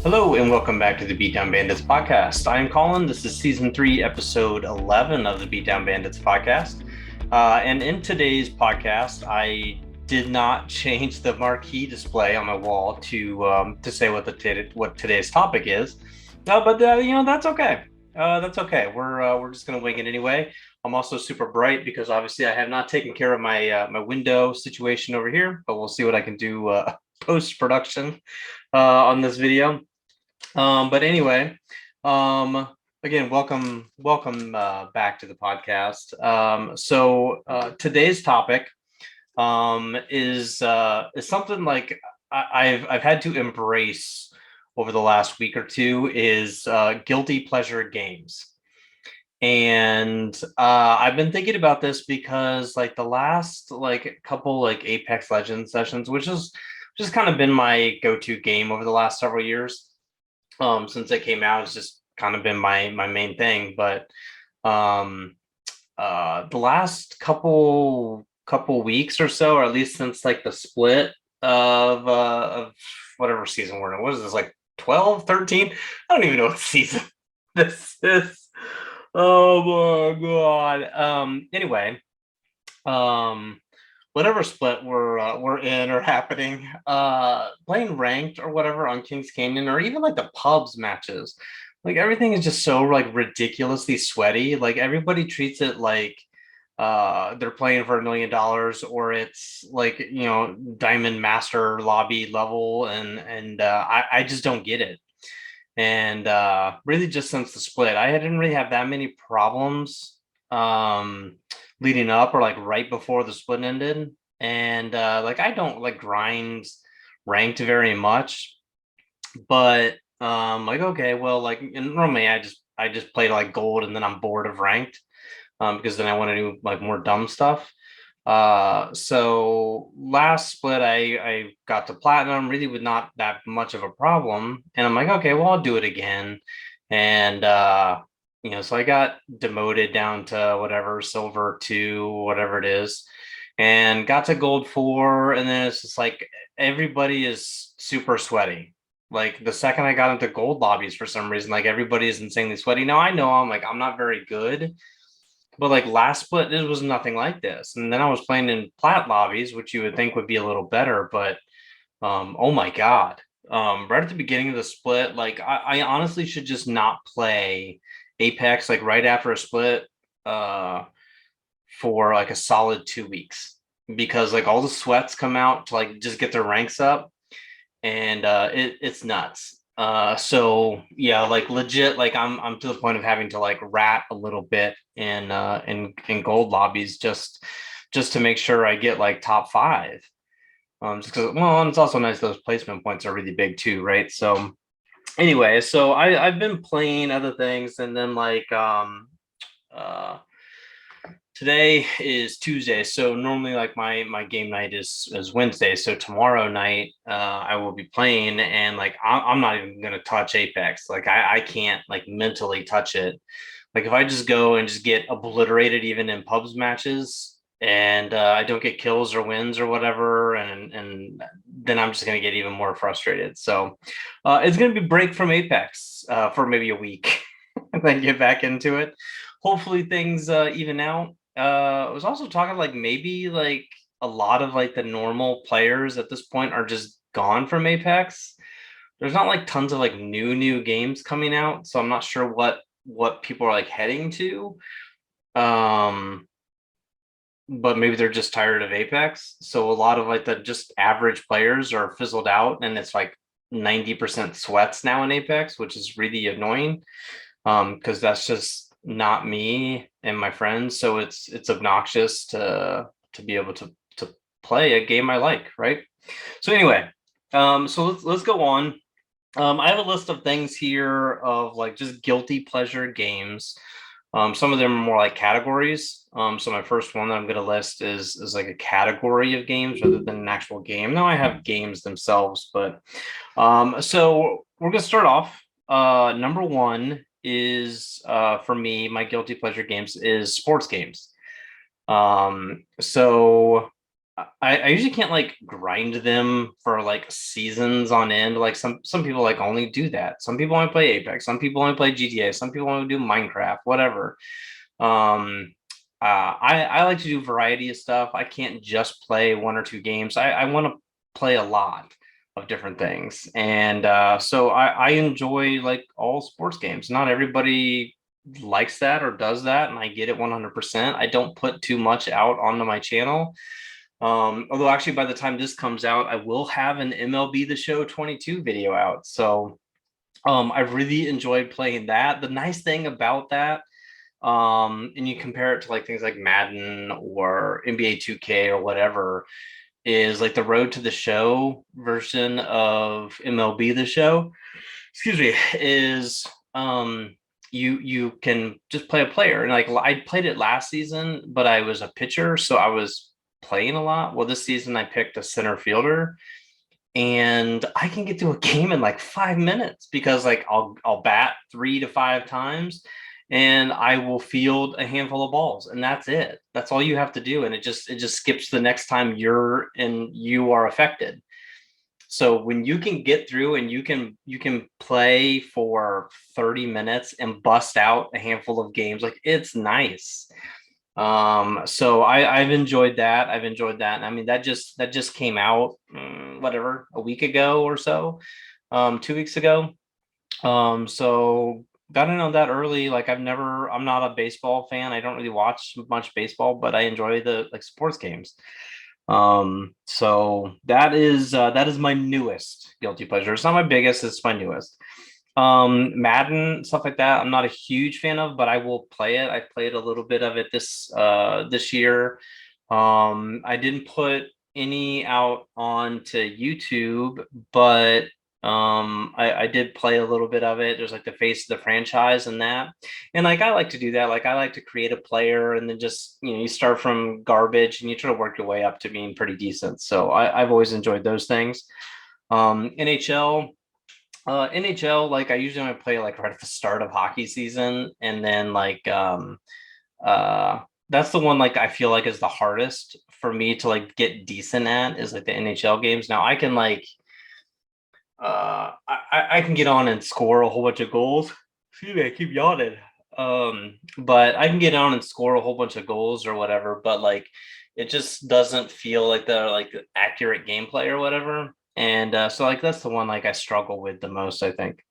Hello and welcome back to the Beatdown Bandits podcast. I am Colin. This is season 3, episode 11 of the Beatdown Bandits podcast. And in today's podcast, I did not change the marquee display on my wall to say what today's topic is. But that's okay. That's okay. We're just gonna wing it anyway. I'm also super bright because obviously I have not taken care of my window situation over here, but we'll see what I can do post production on this video. But anyway, again, welcome back to the podcast. Today's topic is something like I've had to embrace over the last week or two is guilty pleasure games. And I've been thinking about this because like the last like couple like Apex Legends sessions, which has just kind of been my go-to game over the last several years. Since it came out, it's just kind of been my main thing. But the last couple weeks or so, or at least since like the split of whatever season we're in, what is this, like 12, 13? I don't even know what season this is. Oh my god. Anyway, whatever split we're in or happening, playing ranked or whatever on Kings Canyon, or even like the pubs matches, like everything is just so like ridiculously sweaty. Like everybody treats it like they're playing for $1 million, or it's like, Diamond Master lobby level, and I just don't get it. And really just since the split, I didn't really have that many problems leading up or like right before the split ended. And like I don't like grind ranked very much, but like okay, well, like normally I just play like gold and then I'm bored of ranked because then I want to do like more dumb stuff. So last split I got to platinum really with not that much of a problem, and I'm like, okay, well, I'll do it again. And so I got demoted down to whatever, silver 2, whatever it is, and got to gold 4, and then it's just like everybody is super sweaty. Like the second I got into gold lobbies, for some reason, like everybody is insanely sweaty. Now I know I'm not very good, but like last split, it was nothing like this. And then I was playing in plat lobbies, which you would think would be a little better, but oh my god. Right at the beginning of the split, like I honestly should just not play Apex like right after a split for like a solid 2 weeks, because like all the sweats come out to like just get their ranks up, and it's nuts. So yeah, like legit, like I'm to the point of having to like rat a little bit in gold lobbies just to make sure I get like top 5. Just because, well, and it's also nice those placement points are really big too, right? So anyway, so I've been playing other things, and then like uh today is Tuesday, so normally like my game night is Wednesday. So tomorrow night I will be playing, and like I'm not even gonna touch Apex. Like I can't like mentally touch it. Like if I just go and just get obliterated even in pubs matches, and I don't get kills or wins or whatever, and then I'm just gonna get even more frustrated. So it's gonna be break from Apex for maybe a week, and then get back into it. Hopefully things even out. I was also talking like maybe like a lot of like the normal players at this point are just gone from Apex. There's not like tons of like new games coming out, so I'm not sure what people are like heading to. Um, but maybe they're just tired of Apex. So a lot of like the just average players are fizzled out, and it's like 90% sweats now in Apex, which is really annoying. Because that's just not me and my friends. So it's obnoxious to be able to play a game I like, right? So anyway, so let's go on. I have a list of things here of like just guilty pleasure games. Some of them are more like categories. So my first one that I'm going to list is like a category of games rather than an actual game. Now I have games themselves, but so we're going to start off. Number one is for me, my guilty pleasure games is sports games. So I usually can't like grind them for like seasons on end. Like some people like only do that. Some people only play Apex. Some people only play GTA. Some people only do Minecraft. Whatever. Um, I like to do variety of stuff. I can't just play one or two games. I want to play a lot of different things, and so I enjoy like all sports games. Not everybody likes that or does that, and I get it 100%. I don't put too much out onto my channel. Although actually by the time this comes out, I will have an MLB The Show 22 video out. So I really enjoyed playing that. The nice thing about that, and you compare it to like things like Madden or NBA 2K or whatever, is like the Road to the Show version of MLB The Show. Excuse me, is you can just play a player. And like I played it last season, but I was a pitcher, so I was playing a lot. Well, this season I picked a center fielder, and I can get through a game in like 5 minutes because like I'll bat 3 to 5 times, and I will field a handful of balls, and that's it. That's all you have to do, and it just skips the next time you are affected. So when you can get through and you can play for 30 minutes and bust out a handful of games, like it's nice. So I've enjoyed that. I've enjoyed that. And I mean that just came out whatever, a week ago or so, 2 weeks ago. So got in on that early. Like I'm not a baseball fan. I don't really watch much baseball, but I enjoy the like sports games. So that is my newest guilty pleasure. It's not my biggest, it's my newest. Madden, stuff like that, I'm not a huge fan of, but I will play it. I played a little bit of it this year. I didn't put any out onto YouTube, but I did play a little bit of it. There's like the face of the franchise and that. And like I like to do that. Like I like to create a player and then just, you start from garbage and you try to work your way up to being pretty decent. So I've always enjoyed those things. NHL, NHL, like I usually only play like right at the start of hockey season, and then like uh that's the one like I feel like is the hardest for me to like get decent at, is like the NHL games. Now I can like I can get on and score a whole bunch of goals. Excuse me, I keep yawning. But I can get on and score a whole bunch of goals or whatever, but like it just doesn't feel like the like accurate gameplay or whatever. And so like that's the one like I struggle with the most, I think.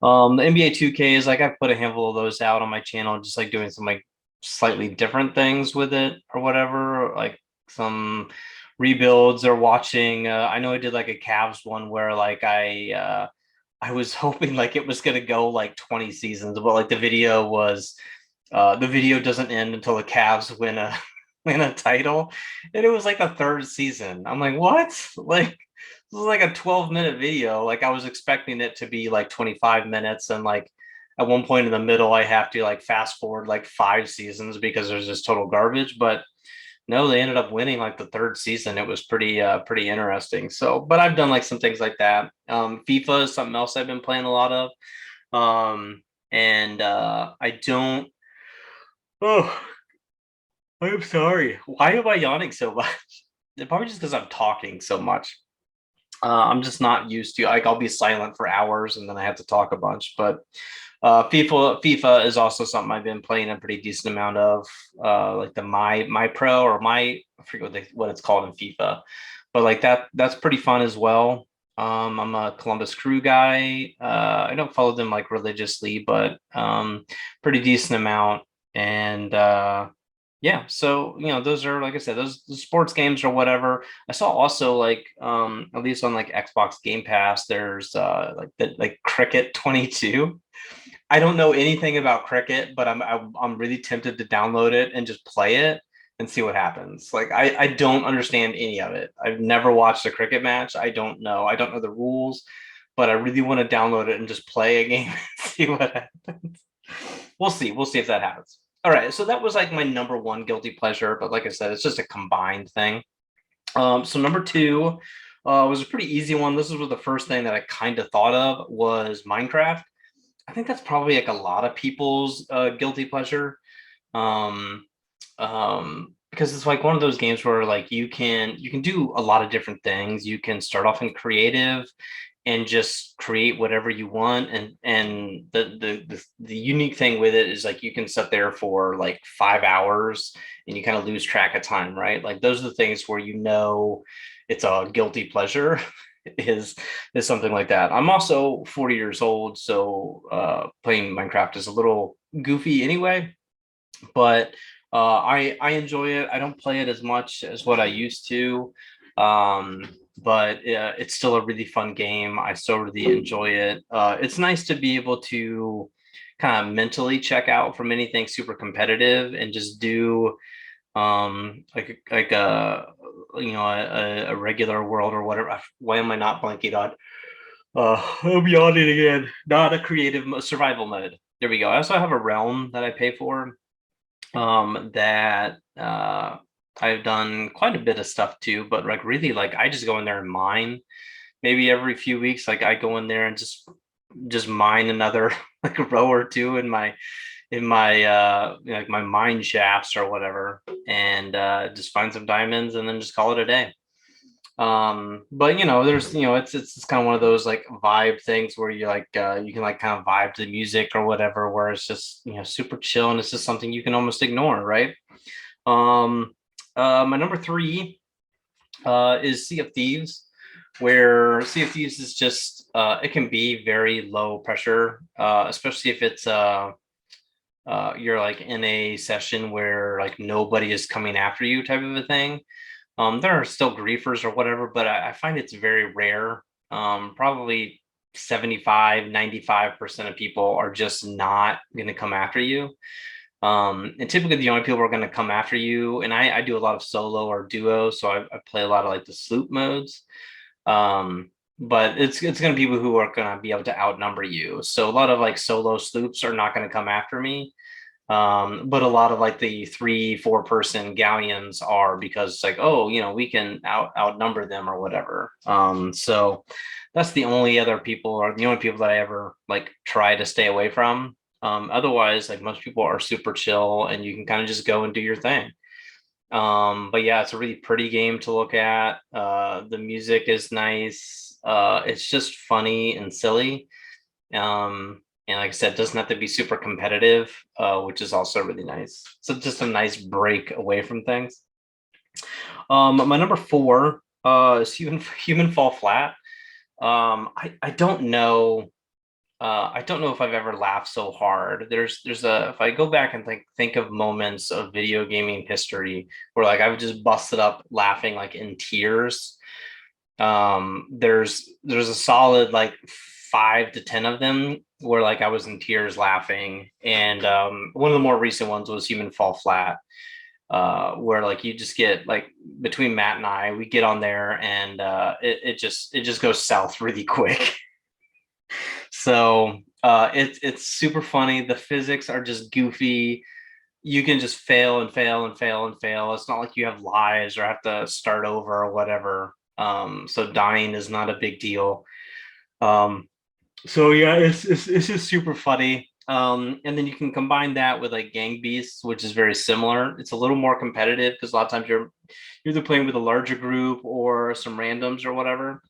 The NBA 2K is like I've put a handful of those out on my channel, just like doing some like slightly different things with it or whatever, like some rebuilds or watching. I know I did like a Cavs one where like I was hoping like it was gonna go like 20 seasons, but like the video doesn't end until the Cavs win a win a title, and it was like the third season. I'm like, what? Like this is like a 12-minute video. Like I was expecting it to be like 25 minutes, and like at one point in the middle, I have to like fast forward like 5 seasons because there's just total garbage. But no, they ended up winning like the third season. It was pretty interesting. So, but I've done like some things like that. FIFA is something else I've been playing a lot of. And I don't. Oh, I'm sorry. Why am I yawning so much? Probably just because I'm talking so much. I'm just not used to, like I'll be silent for hours and then I have to talk a bunch. But FIFA is also something I've been playing a pretty decent amount of. Like the my pro or my, I forget what it's called in FIFA, but like that's pretty fun as well. I'm a Columbus Crew guy. I don't follow them like religiously, but pretty decent amount. And yeah, so those are, like I said, those the sports games or whatever. I saw also like at least on like Xbox Game Pass, there's like the like Cricket 22. I don't know anything about cricket, but I'm really tempted to download it and just play it and see what happens. Like I don't understand any of it. I've never watched a cricket match. I don't know the rules, but I really want to download it and just play a game and see what happens. We'll see if that happens. All right, so that was like my number one guilty pleasure, but like I said, it's just a combined thing. So number two was a pretty easy one. This was the first thing that I kind of thought of was Minecraft. I think that's probably like a lot of people's guilty pleasure. because it's like one of those games where like you can do a lot of different things. You can start off in creative and just create whatever you want, and the unique thing with it is like you can sit there for like 5 hours and you kind of lose track of time, right? Like those are the things where it's a guilty pleasure is is something like that. I'm also 40 years old, so playing Minecraft is a little goofy anyway, but I enjoy it. I don't play it as much as what I used to, um, but it's still a really fun game. I still really enjoy it. It's nice to be able to kind of mentally check out from anything super competitive and just do like a a regular world or whatever. Why am I not blanking on? I'm yawning again. Not a creative survival mode. There we go. I also have a realm that I pay for, that I've done quite a bit of stuff too, but like really like I just go in there and mine. Maybe every few weeks, like I go in there and just mine another like a row or two in my like my mine shafts or whatever, and just find some diamonds and then just call it a day. But there's it's kind of one of those like vibe things where you like you can like kind of vibe to the music or whatever, where it's just super chill and it's just something you can almost ignore, right? um my number three is Sea of Thieves, where Sea of Thieves is just it can be very low pressure, especially if it's you're like in a session where like nobody is coming after you type of a thing. There are still griefers or whatever, but I find it's very rare. Probably 75-95% of people are just not going to come after you. And typically the only people who are going to come after you, and I do a lot of solo or duo, so I play a lot of like the sloop modes. But it's going to be people who are going to be able to outnumber you. So a lot of like solo sloops are not going to come after me, but a lot of like the 3-4 person galleons are, because it's like, oh, we can outnumber them or whatever. So that's the only other people, or the only people that I ever like try to stay away from. Otherwise, like most people are super chill and you can kind of just go and do your thing. But yeah, it's a really pretty game to look at. The music is nice. It's just funny and silly. And like I said, it doesn't have to be super competitive, which is also really nice. So just a nice break away from things. My number four is Human Fall Flat. I don't know. I don't know if I've ever laughed so hard. There's a if I go back and think of moments of video gaming history where like I've just busted up laughing like in tears. There's a solid like 5 to 10 of them where like I was in tears laughing, and one of the more recent ones was Human Fall Flat, where like you just get like between Matt and I, we get on there and it just goes south really quick. So it's super funny. The physics are just goofy. You can just fail and fail and fail and fail. It's not like you have lives or have to start over or whatever. So dying is not a big deal. Um, so yeah, it's just super funny. And then you can combine that with like Gang Beasts, which is very similar. It's a little more competitive because a lot of times you're either playing with a larger group or some randoms or whatever.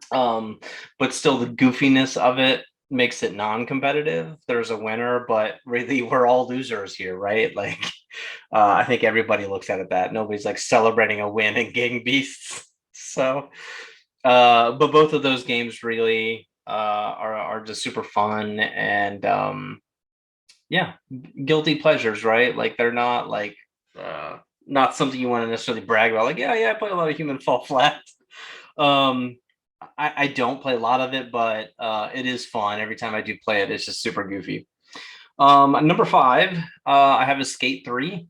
But still the goofiness of it makes it non-competitive. There's a winner, but really we're all losers here, right? Like I think everybody looks at it that nobody's like celebrating a win in Gang Beasts. So but both of those games really are just super fun, and yeah, guilty pleasures, right? Like they're not like not something you want to necessarily brag about. Like, yeah, I play a lot of Human Fall Flat. Um, I don't play a lot of it, but it is fun. Every time I do play it, it's just super goofy. Number five, I have a Skate 3,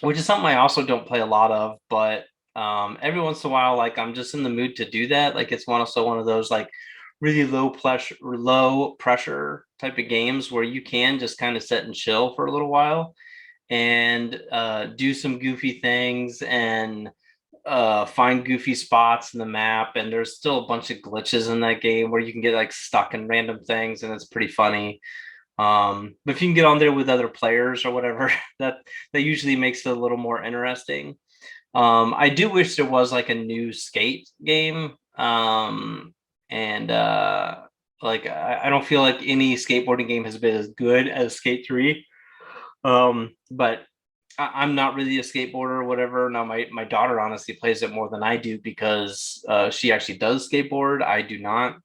which is something I also don't play a lot of, but every once in a while, like I'm just in the mood to do that. Like it's also one of those like really low pressure type of games where you can just kind of sit and chill for a little while and do some goofy things and find goofy spots in the map. And there's still a bunch of glitches in that game where you can get like stuck in random things, and it's pretty funny. But if you can get on there with other players or whatever, that usually makes it a little more interesting. I do wish there was like a new skate game. And like I don't feel like any skateboarding game has been as good as Skate 3. But I'm not really a skateboarder or whatever. Now my daughter honestly plays it more than I do because she actually does skateboard. I do not.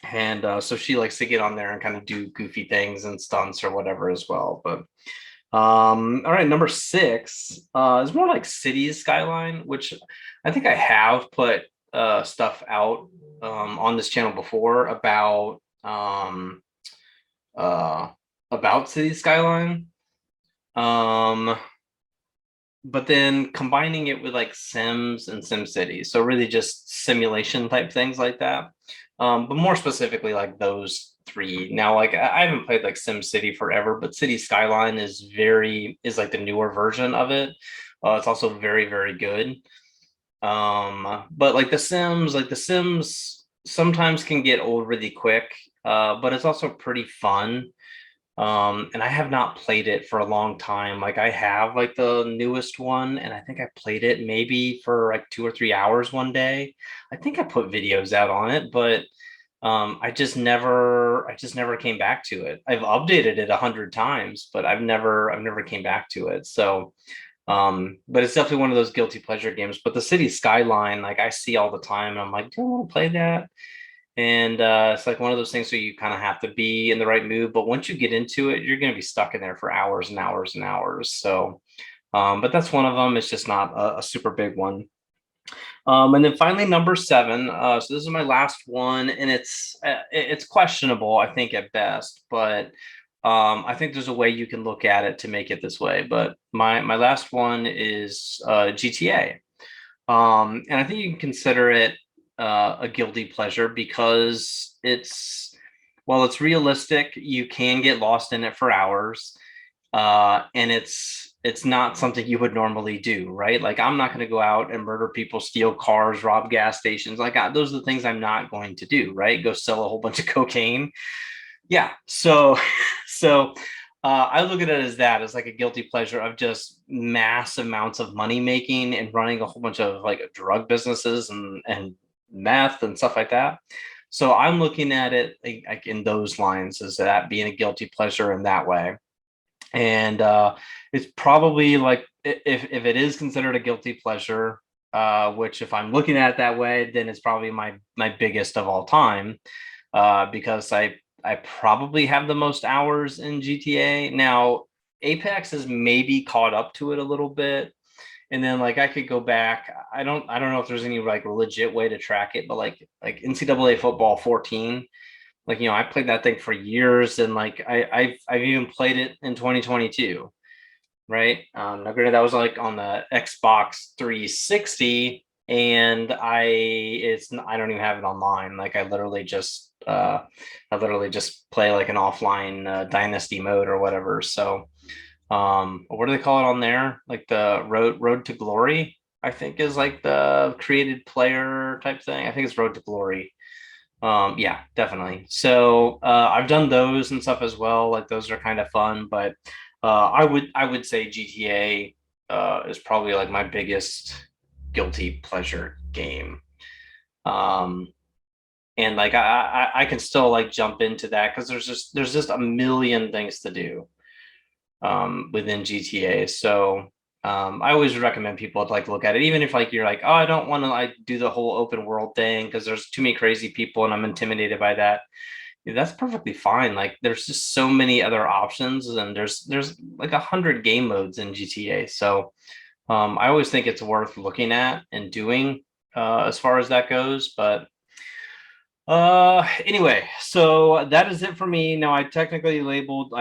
And so she likes to get on there and kind of do goofy things and stunts or whatever as well. But all right, number 6 is more like Cities Skyline, which I think I have put stuff out on this channel before uh, about Cities Skyline. But then combining it with like Sims and SimCity, so really just simulation type things like that. But more specifically, like those three. Now, like I haven't played like SimCity forever, but City Skyline is like the newer version of it. It's also very, very good. But like the Sims sometimes can get old really quick, but it's also pretty fun. And I have not played it for a long time. Like I have like the newest one, and I think I played it maybe for like 2 or 3 hours one day. I think I put videos out on it, but I just never came back to it. I've updated it 100 times, but I've never came back to it. So but it's definitely one of those guilty pleasure games. But the City Skyline, like I see all the time, and I'm like, do I want to play that? And it's like one of those things where you kind of have to be in the right mood. But once you get into it, you're going to be stuck in there for hours and hours and hours. So, but that's one of them. It's just not a super big one. And then finally, number 7. So this is my last one, and it's questionable, I think, at best. But I think there's a way you can look at it to make it this way. But my last one is GTA. And I think you can consider it a guilty pleasure because while it's realistic, you can get lost in it for hours, and it's not something you would normally do, right? Like I'm not going to go out and murder people, steal cars, rob gas stations. Like those are the things I'm not going to do, right? Go sell a whole bunch of cocaine. Yeah. So, so I look at it as like a guilty pleasure of just mass amounts of money making and running a whole bunch of like drug businesses and meth and stuff like that. So I'm looking at it like in those lines as that being a guilty pleasure in that way. And it's probably like if it is considered a guilty pleasure, which if I'm looking at it that way, then it's probably my biggest of all time, because I probably have the most hours in GTA. Now, Apex has maybe caught up to it a little bit. And then like I could go back. I don't know if there's any like legit way to track it, but like NCAA football 14, like I played that thing for years, and like I've even played it in 2022, right? Now granted that was like on the Xbox 360, and I don't even have it online. Like I literally just play like an offline dynasty mode or whatever. So what do they call it on there? Like the road to glory, I think is like the created player type thing. I think it's road to glory. Yeah, definitely. So I've done those and stuff as well. Like those are kind of fun, but I would say GTA is probably like my biggest guilty pleasure game. Um, and like I can still like jump into that because there's just a million things to do within GTA. So I always recommend people to like look at it, even if like you're like, oh, I don't want to like do the whole open world thing because there's too many crazy people and I'm intimidated by that. Yeah, that's perfectly fine. Like there's just so many other options, and there's like 100 game modes in GTA. So I always think it's worth looking at and doing as far as that goes. But anyway, so that is it for me. Now I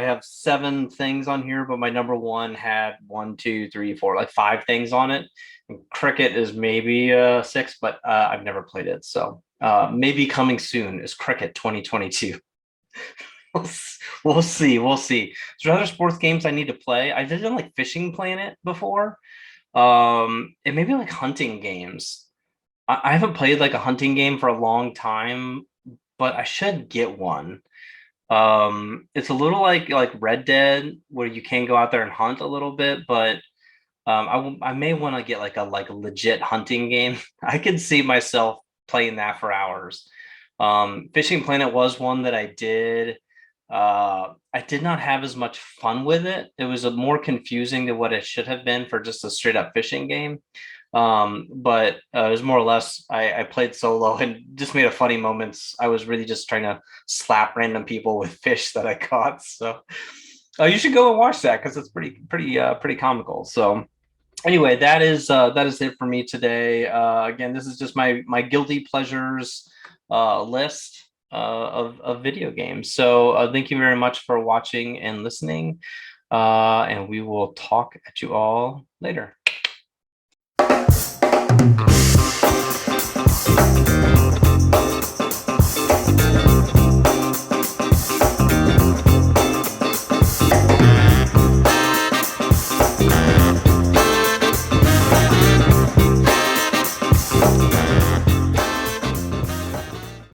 have 7 things on here, but my number 1 had 1, 2, 3, 4, like 5 things on it. And Cricket is maybe 6, but I've never played it. So maybe coming soon is Cricket 2022. We'll see. We'll see. Is there other sports games I need to play? I did like Fishing Planet before. And maybe like hunting games. I haven't played like a hunting game for a long time, but I should get one. It's a little like Red Dead, where you can go out there and hunt a little bit, but I may want to get like a legit hunting game. I could see myself playing that for hours. Fishing Planet was one that I did. I did not have as much fun with it. It was a more confusing than what it should have been for just a straight up fishing game. But it was more or less I played solo and just made a funny moments. I was really just trying to slap random people with fish that I caught. So you should go and watch that because it's pretty comical. So anyway, that is it for me today. Again, this is just my guilty pleasures list of video games. So thank you very much for watching and listening, and we will talk at you all later.